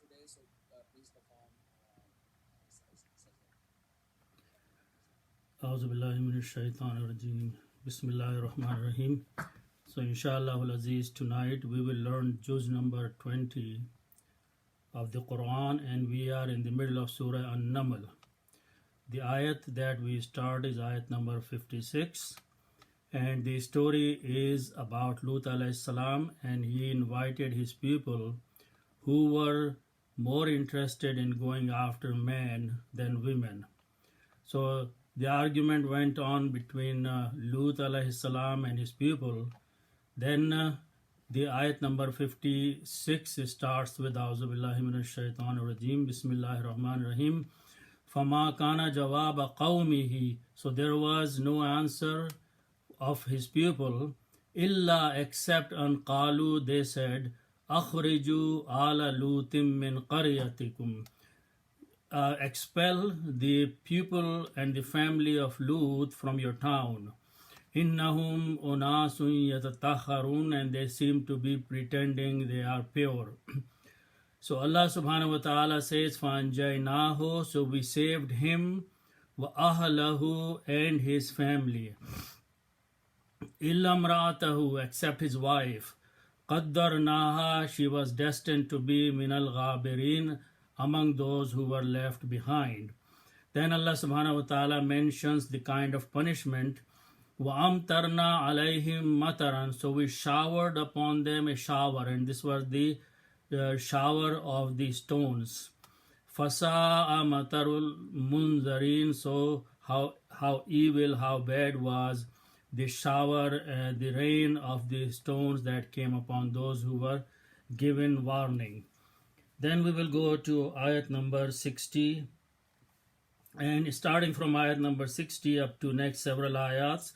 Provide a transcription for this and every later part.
today. So please perform sajda. A'udhu billahi minash shaitanir rajeem. Bismillahir Rahmanir Rahim. So inshallah al Aziz, tonight we will learn juz number 20 of the Quran, and we are in the middle of Surah An-Naml. The ayat that we start is ayat number 56, and the story is about Lut alayhi salam, and he invited his people who were more interested in going after men than women. So the argument went on between Lut alayhi salam and his people. Then the ayat number 56 starts with A'udhu billahi minash shaitanir rajeem. Bismillahir Rahmanir Rahim. Fama kana jawaba qawmihi. So there was no answer of his people, illa except an qalu, they said, akhriju ala lutim min qaryatikum. Expel the people and the family of Lut from your town. Innahum unasun yatatahharun, and they seem to be pretending they are pure. So Allah subhanahu wa ta'ala says, فَأَنْجَيْنَاهُ, so we saved him, وَأَهْلَهُ, and his family. إِلَّا امْرَأَتَهُ, except his wife. قَدَّرْنَاهَا, she was destined to be مِنَ الْغَابِرِينَ, among those who were left behind. Then Allah subhanahu wa ta'ala mentions the kind of punishment. وَأَمْتَرْنَا عَلَيْهِمْ مَطَرًا, so we showered upon them a shower, and this was the shower of the stones. فَسَاءَ مَطَرُ الْمُنْذَرِينَ, so how evil, how bad was the shower, the rain of the stones that came upon those who were given warning. Then we will go to ayat number 60, and starting from ayat number 60 up to next several ayats,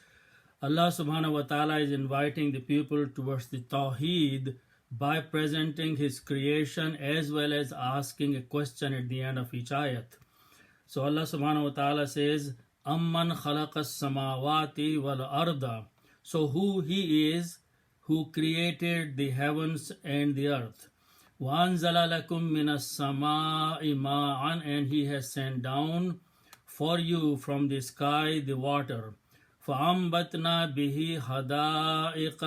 Allah subhanahu wa ta'ala is inviting the people towards the Tawheed by presenting his creation as well as asking a question at the end of each ayat. So Allah subhanahu wa ta'ala says, Amman khalaqas samawati wal arda, so who he is who created the heavens and the earth. وَأَنزَلَ لَكُم مِّنَ السَّمَاءِ مَاءً, and he has sent down for you from the sky the water. فَأَنبَتْنَا بِهِ حَدَائِقَ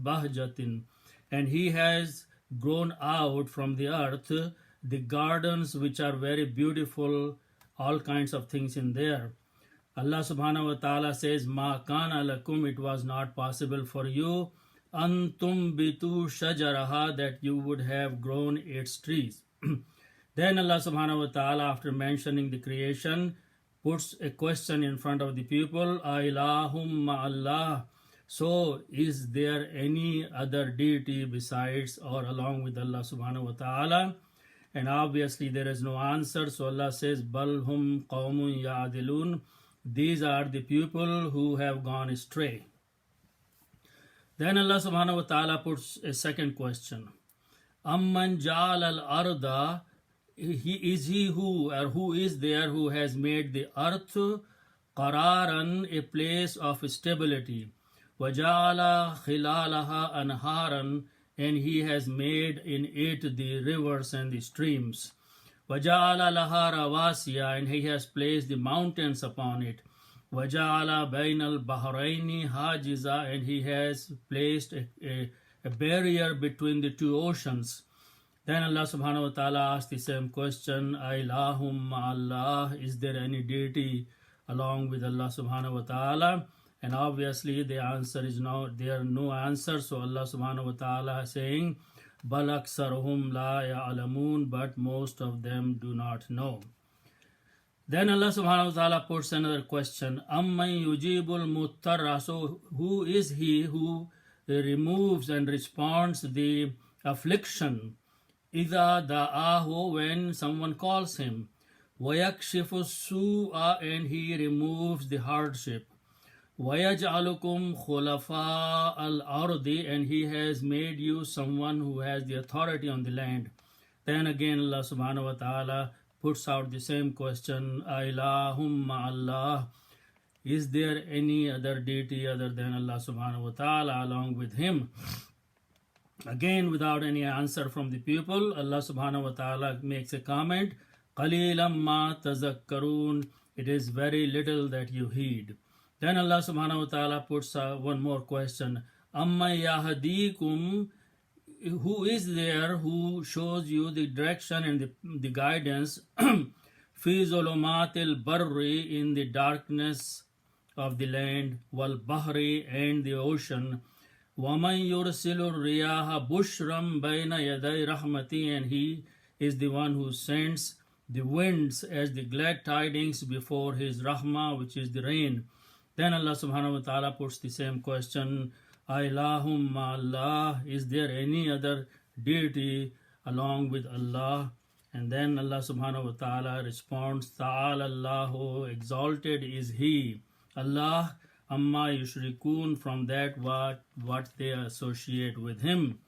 بَهْجَةٍ, and he has grown out from the earth the gardens which are very beautiful, all kinds of things in there. Allah subhanahu wa ta'ala says, مَا كَانَ لَكُمْ, it was not possible for you, أَن تُنْبِتُوا شَجَرَهَا, that you would have grown its trees. Then Allah subhanahu wa ta'ala, after mentioning the creation, puts a question in front of the people, أَإِلَهُمْ مَعَ اللَّهِ, so is there any other deity besides or along with Allah subhanahu wa ta'ala? And obviously there is no answer, so Allah says, بَلْ هُمْ قَوْمٌ يَعْدِلُونَ, these are the people who have gone astray. Then Allah subhanahu wa ta'ala puts a second question. Amman ja'al al-arda, he who is there who has made the earth qararan, a place of stability. Waja'ala khilalaha anharan, and he has made in it the rivers and the streams. Waja'ala laha rawasiya, and he has placed the mountains upon it. وَجَعَلَ بَيْنَ الْبَحْرَيْنِ حَاجِزًا, and he has placed a barrier between the two oceans. Then Allah subhanahu wa ta'ala asked the same question, أَإِلَهُمْ مَعَ اللَّهِ, is there any deity along with Allah subhanahu wa ta'ala? And obviously the answer is no, there are no answers. So Allah subhanahu wa ta'ala is saying, بَلْ أَكْثَرُهُمْ لَا يَعْلَمُونَ, but most of them do not know. Then Allah subhanahu wa ta'ala puts another question. Amman yujibul muttarra, so who is he who removes and responds the affliction? Idha da'ahu, when someone calls him. Wayakshifu su'a, and he removes the hardship. Wayaj'alukum khulafa al-ardi, and he has made you someone who has the authority on the land. Then again Allah subhanahu wa ta'ala puts out the same question, Ailahum ma'allah, is there any other deity other than Allah subhanahu wa ta'ala along with him? Again, without any answer from the people, Allah subhanahu wa ta'ala makes a comment, قَلِيلًا مَا تَذَكَّرُونَ. It is very little that you heed. Then Allah subhanahu wa ta'ala puts one more question. أَمَّا يَهْدِيكُمْ. Who is there who shows you the direction and the guidance فِي ظُلُمَاتِ الْبَرِّ, in the darkness of the land, وَالْبَحْرِ, and the ocean, وَمَنْ يُرْسِلُ الرِّيَاحَ بُشْرًا بَيْنَ يَدَيْ رَحْمَتِهِ, and He is the one who sends the winds as the glad tidings before His rahmah, which is the rain. Then Allah subhanahu wa ta'ala puts the same question, Ilahum ma Allah, is there any other deity along with Allah? And then Allah subhanahu wa ta'ala responds, Ta'ala Allahu, exalted is He, Allah, amma yushrikun, from that what they associate with Him.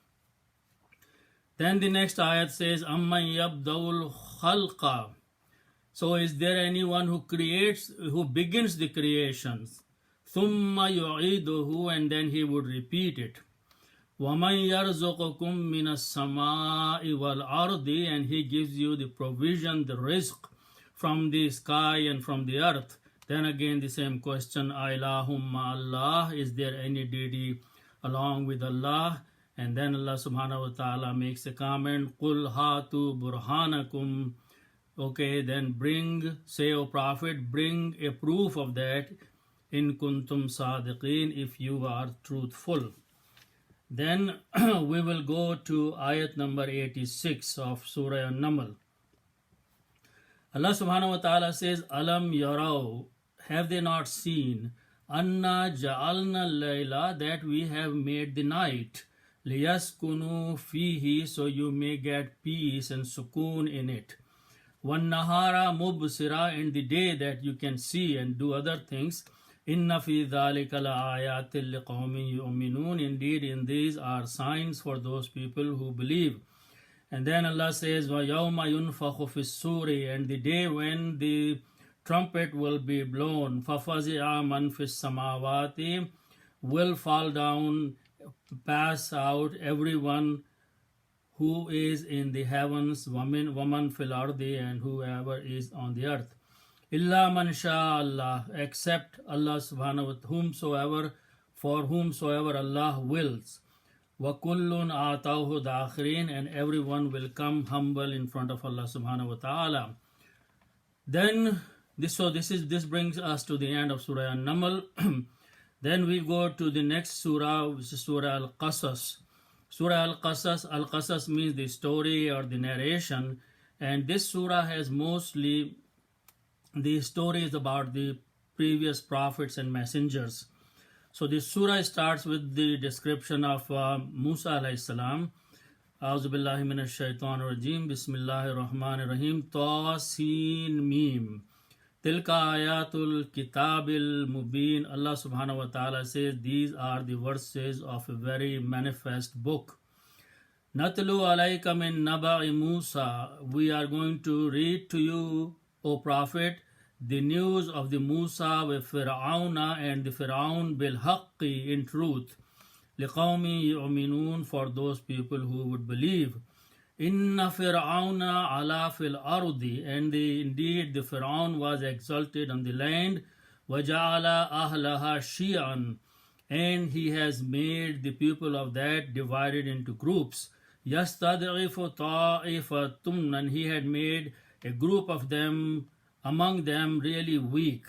Then the next ayat says, Amma yabda'ul khalqa. So is there anyone who begins the creations? Thumma yu'iduhu, and then He would repeat it. وَمَنْ يَرْزُقُكُمْ مِنَ السَّمَاءِ وَالْأَرْضِ, and He gives you the provision, the rizq, from the sky and from the earth. Then again the same question, Ilahum ma Allah, is there any deity along with Allah? And then Allah subhanahu wa ta'ala makes a comment, قُلْ هَاتُوا بُرْهَانَكُمْ. Okay, then say, O Prophet, bring a proof of that, in kuntum sadiqeen, if you are truthful. Then we will go to ayat number 86 of Surah An-Naml. Allah subhanahu wa ta'ala says, Alam yaraw, have they not seen, Anna ja'alna layla, that we have made the night, liyaskunu fihi, so you may get peace and sukoon in it, wan nahara mubsira, in the day that you can see and do other things, inna fi dhalika la ayatil liqawmin yu'minun, indeed in these are signs for those people who believe. And then Allah says, wa yawma yunfakhu fis suri, and the day when the trumpet will be blown, fafazi'a man fis samawati, will fall down, pass out everyone who is in the heavens, waman fil ardi, and whoever is on the earth. Illa man sha Allah, except Allah subhanahu wa ta'ala, for whomsoever Allah wills. Wa kullun atawhu dakhirin, and everyone will come humble in front of Allah subhanahu wa ta'ala. Then this brings us to the end of Surah An-Naml. Then we go to the next surah, which is Surah Al-Qasas. Surah Al-Qasas means the story or the narration, and this surah has mostly the stories about the previous prophets and messengers. So this surah starts with the description of Musa alayhi salam. A'udhu billahi minash shaitanir rajim. Bismillahir rahmanir rahim. Ta Sin Mim. Tilka ayatul kitabil mubin. Allah subhanahu wa ta'ala says these are the verses of a very manifest book. Natlu alayka min naba'i Musa. We are going to read to you, O Prophet, the news of the Musa with Fir'auna, and the Fir'aun bil haqqi, in truth, liqawmi yu'minun, for those people who would believe. Inna Fir'auna ala fil ardi, and indeed the Fir'aun was exalted on the land, waja'ala ahlaha shi'an, and he has made the people of that divided into groups. Yastad'ifu ta'ifatum, and he had made a group of them, among them really weak.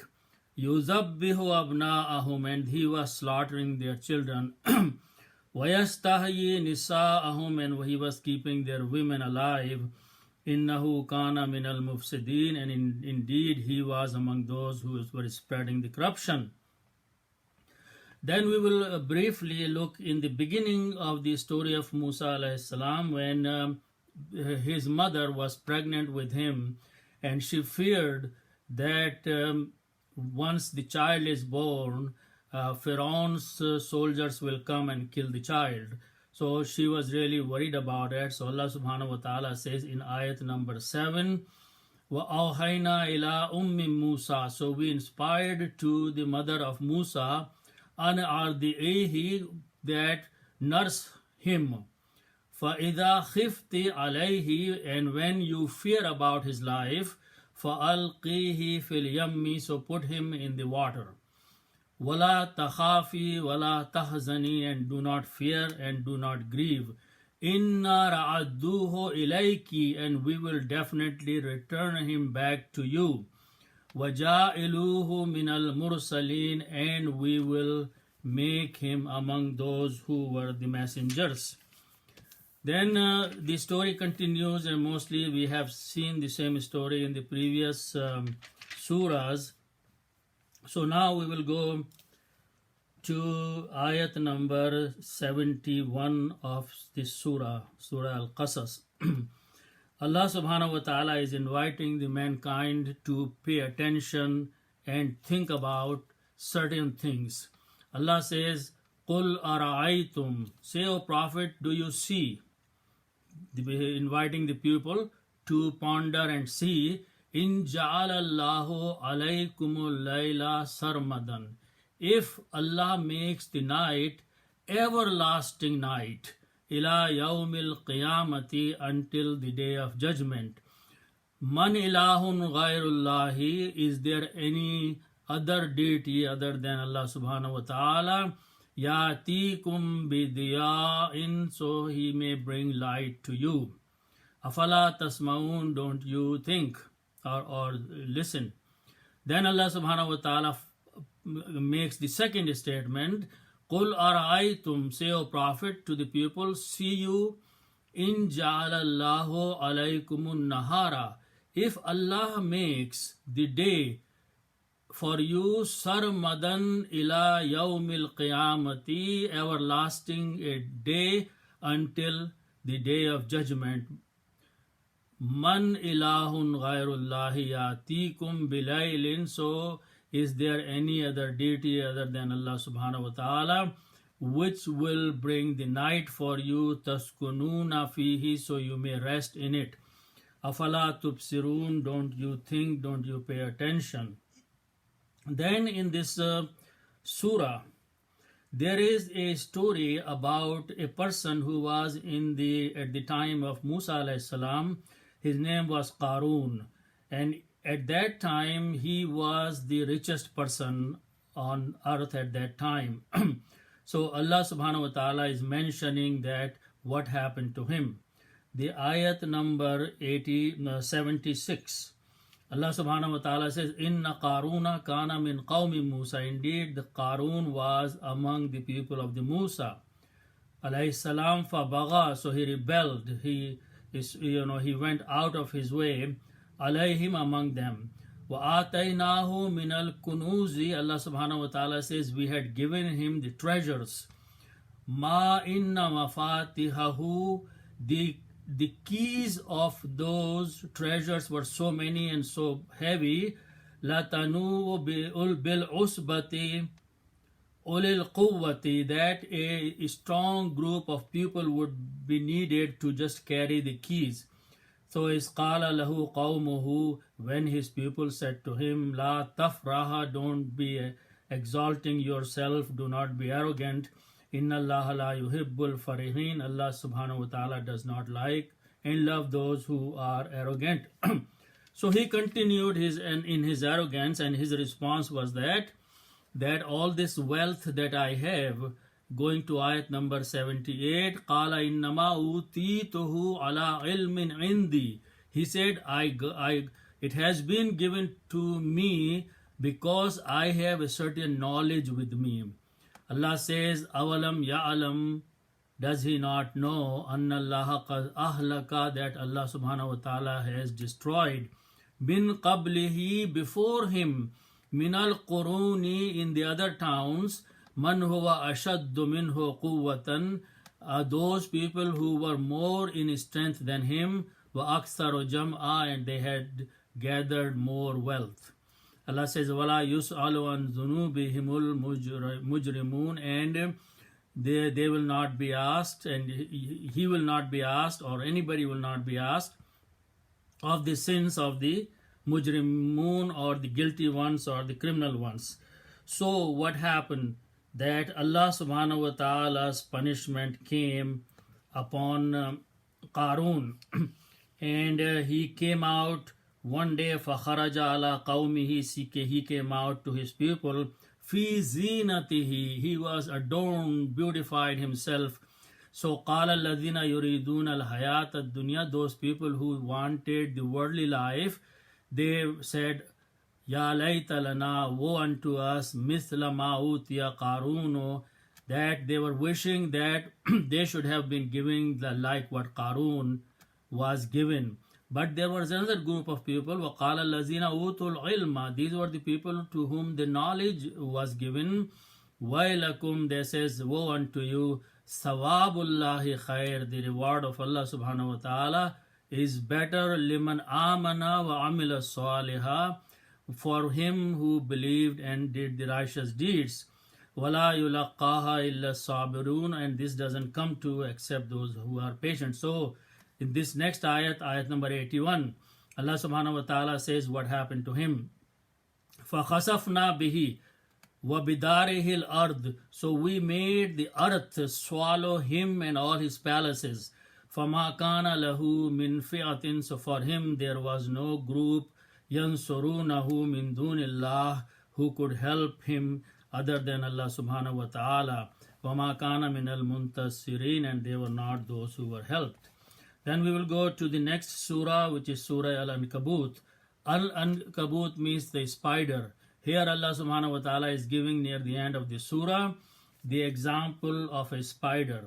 Yuzabbihu abna'ahum, and he was slaughtering their children. Wayastahyi nisa'ahum, and he was keeping their women alive. Innahu kana minal mufsidin, and indeed he was among those who were spreading the corruption. Then we will briefly look in the beginning of the story of Musa alayhi salam, when his mother was pregnant with him, and she feared that once the child is born, Pharaoh's soldiers will come and kill the child. So she was really worried about it. So Allah subhanahu wa ta'ala says in ayat number 7, وَأَوْحَيْنَا إِلَىٰ أُمِّ Musa. So we inspired to the mother of Musa, أَنْ أَرْضِعِيهِ, that nurse him. فَإِذَا خِفْتِ عَلَيْهِ, and when you fear about his life, فَأَلْقِيهِ فِي الْيَمِّ, so put him in the water. وَلَا تَخَافِي وَلَا تَحْزَنِي, and do not fear and do not grieve. إِنَّا رَعَدُّوهُ إِلَيْكِ, and we will definitely return him back to you. وَجَائِلُوهُ مِنَ الْمُرْسَلِينَ, and we will make him among those who were the messengers. Then the story continues, and mostly we have seen the same story in the previous surahs. So now we will go to ayat number 71 of this surah, Surah Al-Qasas. Allah subhanahu wa ta'ala is inviting the mankind to pay attention and think about certain things. Allah says, قُلْ أَرَأَيْتُمْ, say, O Prophet, do you see? Inviting the people to ponder and see. In ja'alallahu alaykumul layla sarmadan, if Allah makes the night everlasting night, ila yawmil qiyamati, until the day of judgment. Man ilahun ghayrullahi, is there any other deity other than Allah subhanahu wa ta'ala? Yatikum bidiya'in, so he may bring light to you. Afala tasma'un, don't you think or listen? Then Allah subhanahu wa ta'ala makes the second statement, Qul ara'aytum, say, O Prophet, to the people, see you, in ja'alallahu alaykumun nahara, if Allah makes the day for you sarmadan ila yawmil qiyamati, everlasting, a day until the day of judgment. Man ilahun ghayrullahi yatikum bilaylin, so is there any other deity other than Allah subhanahu wa ta'ala which will bring the night for you, taskununa fihi, so you may rest in it. Afala tubsirun, don't you think, don't you pay attention? Then in this surah, there is a story about a person who was at the time of Musa alayhi salam. His name was Qarun, and at that time he was the richest person on earth at that time. So Allah subhanahu wa ta'ala is mentioning that what happened to him. The ayat number 76. Allah subhanahu wa ta'ala says, Inna Qaruna kana min qawmi Musa. Indeed, the Qarun was among the people of the Musa alayhi salam. Fabagha, so he rebelled. He went out of his way. Alayhim, among them. Wa atainahu min al-kunuzi. Allah subhanahu wa ta'ala says, we had given him the treasures. Ma inna mafatihahu, the keys of those treasures were so many and so heavy. Latanu bil usbati ulil quwwati, that a strong group of people would be needed to just carry the keys. So is qala lahu qawmuhu, when his people said to him, La tafraha, don't be exalting yourself, do not be arrogant. Inna Allah la yuhibbul farihin, Allah subhanahu wa ta'ala does not like and love those who are arrogant. So he continued in his arrogance, and his response was that all this wealth that I have, going to ayat number 78, Qala innama utituhu ala ilmin indi. He said, it has been given to me because I have a certain knowledge with me. Allah says, Awalam ya'alam, does he not know, Anna Allah qad ahlaka, that Allah subhanahu wa ta'ala has destroyed, bin qablihi, before him, minal quruni, in the other towns, man huwa ashaddu minhu quwwatan, those people who were more in strength than him, wa aktharu jam'a, and they had gathered more wealth. Allah says, Wala yus'alu an dhunubihimul mujrimun, and they will not be asked, and he will not be asked, or anybody will not be asked of the sins of the mujrimun, or the guilty ones, or the criminal ones. So what happened? That Allah subhanahu wa ta'ala's punishment came upon Qarun. And he came out one day, فَخَرَجَ عَلَى قَوْمِهِ, he came out to his people, فِي زِينَتِهِ, he was adorned, beautified himself. So قَالَ الَّذِينَ يُرِيدُونَ الْحَيَاةَ الدُّنْيَا, those people who wanted the worldly life, they said, Ya layta lana, woe unto us, mithla ma utiya Qarun, that they were wishing that they should have been giving like what Qarun was given. But there was another group of people, وَقَالَ الَّذِينَ أُوتُوا الْعِلْمَ, these were the people to whom the knowledge was given. وَيْلَكُمْ, they says, woe unto you, Sawabullahi khair, the reward of Allah subhanahu wa ta'ala is better, liman amana wa amila saliha, for him who believed and did the righteous deeds. وَلَا يُلَقَّاهَا إِلَّا الصَّابِرُونَ, and this doesn't come to except those who are patient. So in this next ayat number 81, Allah subhanahu wa ta'ala says what happened to him. فَخَسَفْنَا بِهِ وَبِدَارِهِ الْأَرْضِ, so we made the earth swallow him and all his palaces. فَمَا كَانَ لَهُ مِنْ فِئَةٍ, so for him there was no group, يَنْصُرُونَهُ مِنْ دُونِ اللَّهِ, who could help him other than Allah subhanahu wa ta'ala. وَمَا كَانَ مِنَ الْمُنْتَصِرِينَ, and they were not those who were helped. Then we will go to the next surah, which is Surah Al-Ankabut. Al-Ankabut means the spider. Here Allah subhanahu wa ta'ala is giving near the end of the surah the example of a spider.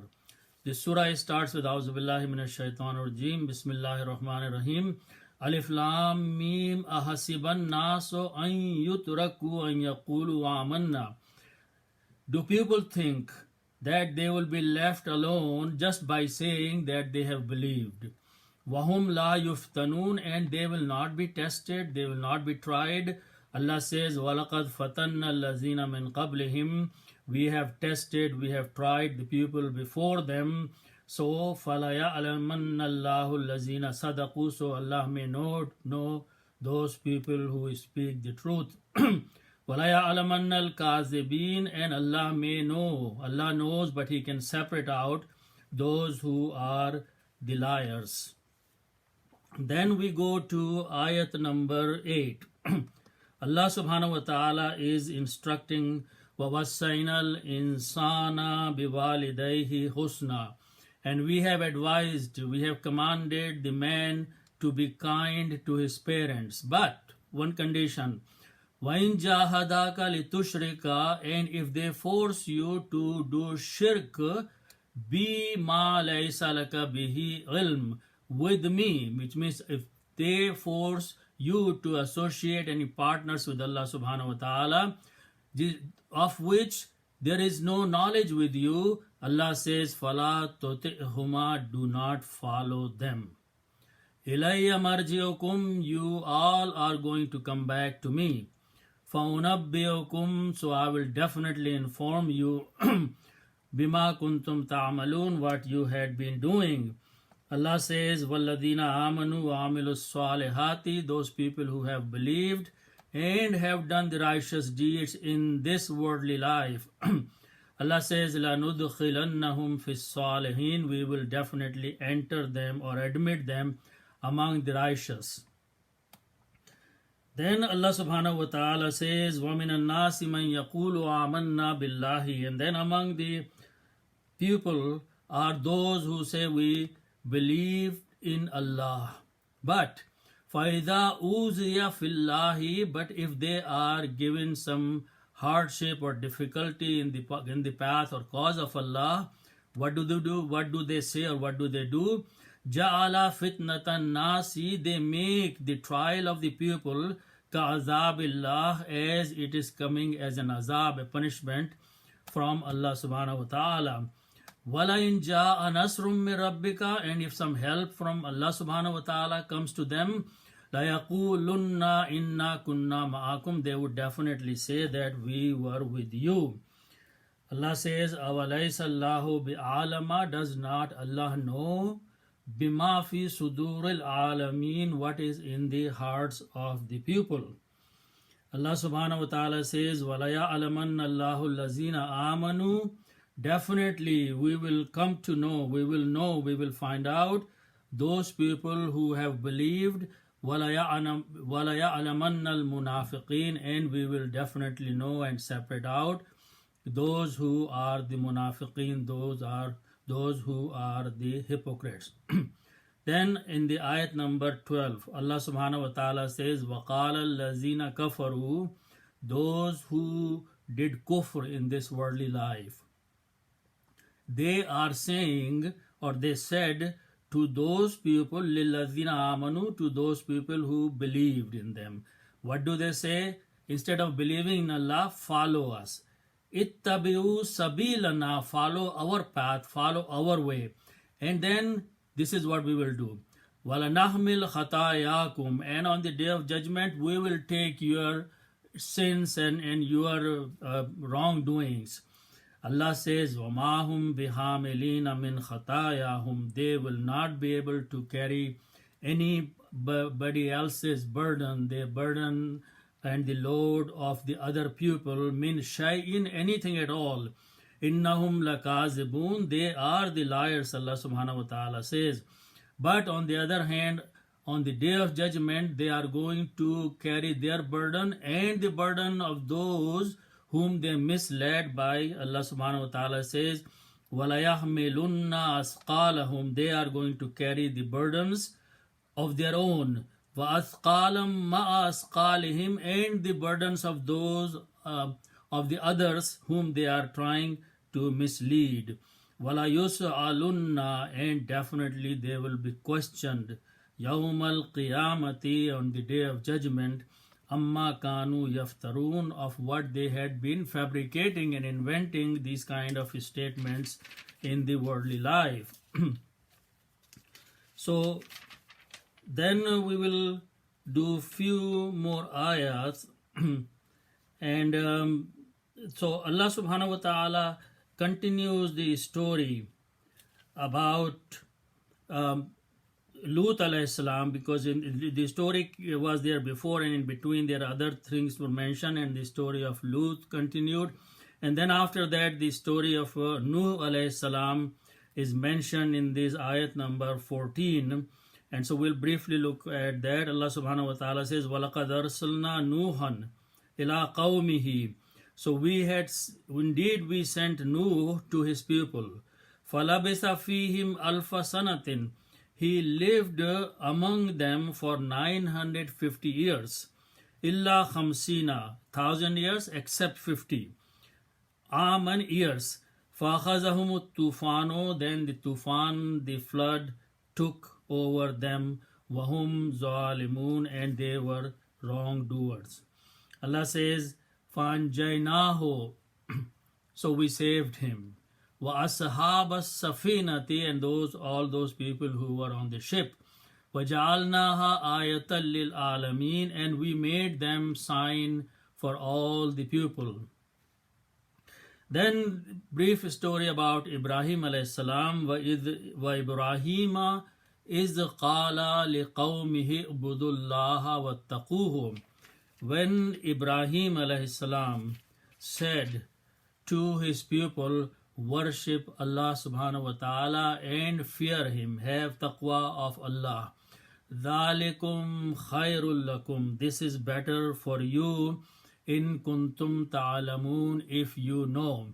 The surah starts with A'udhu billahi minash shaitanir rajim, Bismillahir Rahmanir Rahim. Alif Lam Mim, ahasiban nasu an yutraku an yaqulu amanna. Do people think that they will be left alone just by saying that they have believed? Wahum la yuftanun, and they will not be tested, they will not be tried. Allah says, وَلَقَدْ فَتَنَّ الَّذِينَ مِنْ قَبْلِهِمْ, we have tested, we have tried the people before them. So فَلَيَعْلَمَنَّ اللَّهُ الَّذِينَ صَدَقُوا, so Allah may know those people who speak the truth. وَلَيَعْلَمَنَّ الْكَاذِبِينَ, and Allah may know, Allah knows, but He can separate out those who are the liars. Then we go to ayat number 8. Allah subhanahu wa ta'ala is instructing, وَوَصَّيْنَا الْإِنسَانَ بِوَالِدَيْهِ حُسْنًا, and we have advised, we have commanded the man to be kind to his parents. But one condition, وَإِنْ جَاهَدَاكَ لِتُشْرِكَ, and if they force you to do shirk, بِمَا لَيْسَ لَكَ بِهِ عِلْمٍ, with me, which means if they force you to associate any partners with Allah subhanahu wa ta'ala, of which there is no knowledge with you, Allah says, فَلَا تُطِعْهُمَا, do not follow them. إِلَيَّ مَرْجِعُكُمْ, you all are going to come back to me. فَأُنَبِّئُكُمْ, so I will definitely inform you, بِمَا كُنْتُمْ تَعْمَلُونَ, what you had been doing. Allah says, وَالَّذِينَ آمَنُوا وَعَمِلُوا الصَّالِحَاتِ, those people who have believed and have done the righteous deeds in this worldly life. Allah says, لَنُدْخِلَنَّهُمْ فِي الصَّالِحِينَ, we will definitely enter them or admit them among the righteous. Then Allah subhanahu wa ta'ala says, وَمِنَ النَّاسِ مَنْ يَقُولُ آمَنَّا بِاللَّهِ, and then among the people are those who say we believe in Allah. But فَإِذَا أُوذِيَ فِي اللَّهِ, but if they are given some hardship or difficulty in the path or cause of Allah, what do they do? What do they say or what do they do? جَعَلَ فِتْنَةَ النَّاسِ, they make the trial of the people كَعَذَابِ اللَّهِ, as it is coming as an azab, a punishment from Allah subhanahu wa ta'ala. وَلَئِنْ جَاءَ نَصْرٌ مِّن رَبِّكَ, and if some help from Allah subhanahu wa ta'ala comes to them, لَيَقُولُنَّ إِنَّا كُنَّا مَعَكُمْ, they would definitely say that we were with you. Allah says, أَوَلَيْسَ اللَّهُ بِعَالَمَ, does not Allah know بِمَا فِي صُدُورِ الْعَالَمِينَ, what is in the hearts of the people. Allah subhanahu wa ta'ala says, وَلَيَعْلَمَنَّ اللَّهُ الَّذِينَ آمَنُوا, definitely we will come to know, we will find out those people who have believed. وَلَيَعْلَمَنَّ الْمُنَافِقِينَ, and we will definitely know and separate out those who are the munafiqeen, those who are the hypocrites. Then in the ayat number 12, Allah subhanahu wa ta'ala says, وَقَالَ الَّذِينَ كَفَرُوا, those who did kufr in this worldly life, they are saying, or they said to those people, لِلَّذِينَ آمَنُوا, to those people who believed in them. What do they say? Instead of believing in Allah, follow us. ittabi'u sabilana, follow our path, follow our way. And then this is what we will do. وَلَنَحْمِلْ خَطَايَاكُمْ, and on the day of judgment we will take your sins and your wrongdoings. Allah says, وَمَا هُمْ بِحَامِلِينَ مِنْ خَطَايَاهُمْ, they will not be able to carry anybody else's burden, their burden and the load of the other people, min shay'in, anything at all. Innahum lakazibun, they are the liars, Allah subhanahu wa ta'ala says. But on the other hand, on the day of judgment, they are going to carry their burden and the burden of those whom they misled by. Allah subhanahu wa ta'ala says, وَلَيَحْمِلُنَّ أَثْقَالَهُمْ, they are going to carry the burdens of their own. وَأَثْقَالًا مَعَ أَثْقَالِهِمْ, and the burdens of those of the others whom they are trying to mislead. وَلَا يُسْأَلُنَّ, and definitely they will be questioned. يَوْمَ الْقِيَامَةِ, on the day of judgment. أَمَّا كَانُوا يَفْتَرُونَ, of what they had been fabricating and inventing these kind of statements in the worldly life. So then we will do few more ayats. And so Allah subhanahu wa ta'ala continues the story about Lut alayhi salam, because in the story was there before, and in between there are other things were mentioned, and the story of Lut continued. And then after that the story of Nuh alayhi salam is mentioned in this ayat number 14. And so we'll briefly look at that. Allah subhanahu wa ta'ala says, وَلَقَدْ أَرْسَلْنَا نُوحًا إِلَىٰ قَوْمِهِ, so indeed we sent Nuh to his people. فَلَبِثَ فِيهِمْ أَلْفَ سَنَةٍ, he lived among them for 950 years. إِلَّا خَمْسِينَ, 1,000 years except 50. Aman, years. فَأَخَذَهُمُ الطُّوفَانُ, then the tufan, the flood, took over them. وَهُمْ ظَالِمُونَ, and they were wrongdoers. Allah says, فَأَنْجَيْنَاهُ, so we saved him. وَأَصْحَابَ السَّفِينَةِ, and all those people who were on the ship. وَجَعَلْنَاهَا آيَةً لِلْعَالَمِينَ, and we made them sign for all the people. Then brief story about Ibrahim alayhi salam. وَإِبْرَاهِيمَ إِذْ قَالَ لِقَوْمِهِ اعْبُدُوا اللَّهَ وَاتَّقُوهُ, when Ibrahim alayhi salam said to his people, worship Allah subhanahu wa ta'ala and fear him, have taqwa of Allah. ذَلِكُمْ خَيْرٌ لَكُمْ, this is better for you. In kuntum ta'alamun, if you know.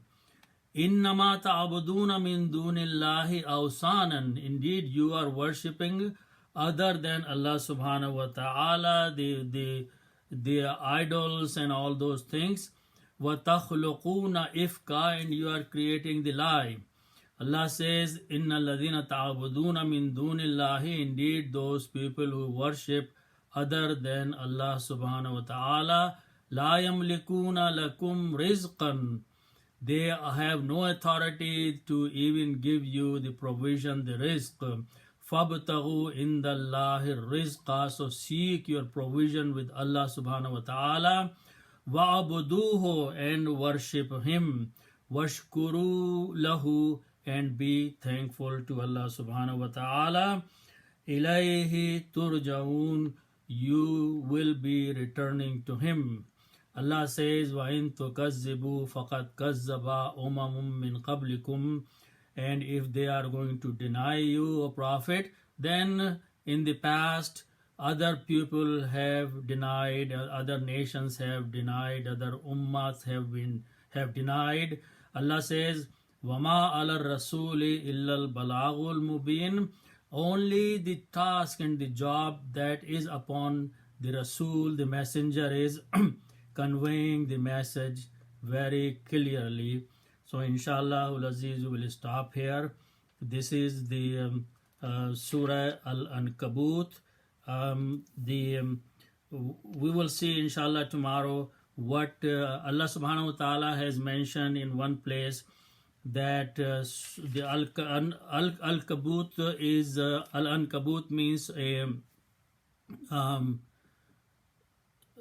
إِنَّمَا تَعْبُدُونَ مِن دُونِ اللَّهِ أَوْثَانًا, indeed you are worshipping other than Allah subhanahu wa ta'ala, the idols and all those things. وَتَخْلُقُونَ إِفْكًا, and you are creating the lie. Allah says, إِنَّ الَّذِينَ تَعْبُدُونَ مِن دُونِ اللَّهِ, indeed those people who worship other than Allah subhanahu wa ta'ala, لَا يَمْلِكُونَ لَكُمْ رِزْقًا, they have no authority to even give you the provision, the rizq. فَابْتَغُوا إِنْدَ اللَّهِ الرِّزْقَ, so seek your provision with Allah subhanahu wa ta'ala. وَعَبُدُوهُ, and worship him. وَاشْكُرُوا لَهُ, and be thankful to Allah subhanahu wa ta'ala. إِلَيْهِ تُرْجَعُونَ, you will be returning to him. Allah says, وَإِن تُكَذِّبُوا فَقَدْ كَذَّبَ أُمَمٌ مِّن قَبْلِكُمْ. And if they are going to deny you, O Prophet, then in the past other people have denied, other nations have denied, other ummahs have denied. Allah says, وَمَا عَلَى الرَّسُولِ إِلَّا الْبَلَاغُ الْمُبِينُ. Only the task and the job that is upon the Rasul, the messenger, is conveying the message very clearly. So inshallah ul-Aziz, we will stop here. This is the Surah Al-Ankabut. We will see inshallah tomorrow what Allah subhanahu wa ta'ala has mentioned in one place, that the Al-Kabut is Al-Ankabut means a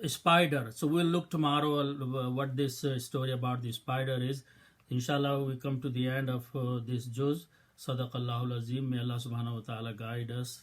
spider. So we'll look tomorrow what this story about the spider is. Inshallah, we come to the end of this juz. Sadaqallahu al-Azim. May Allah subhanahu wa ta'ala guide us.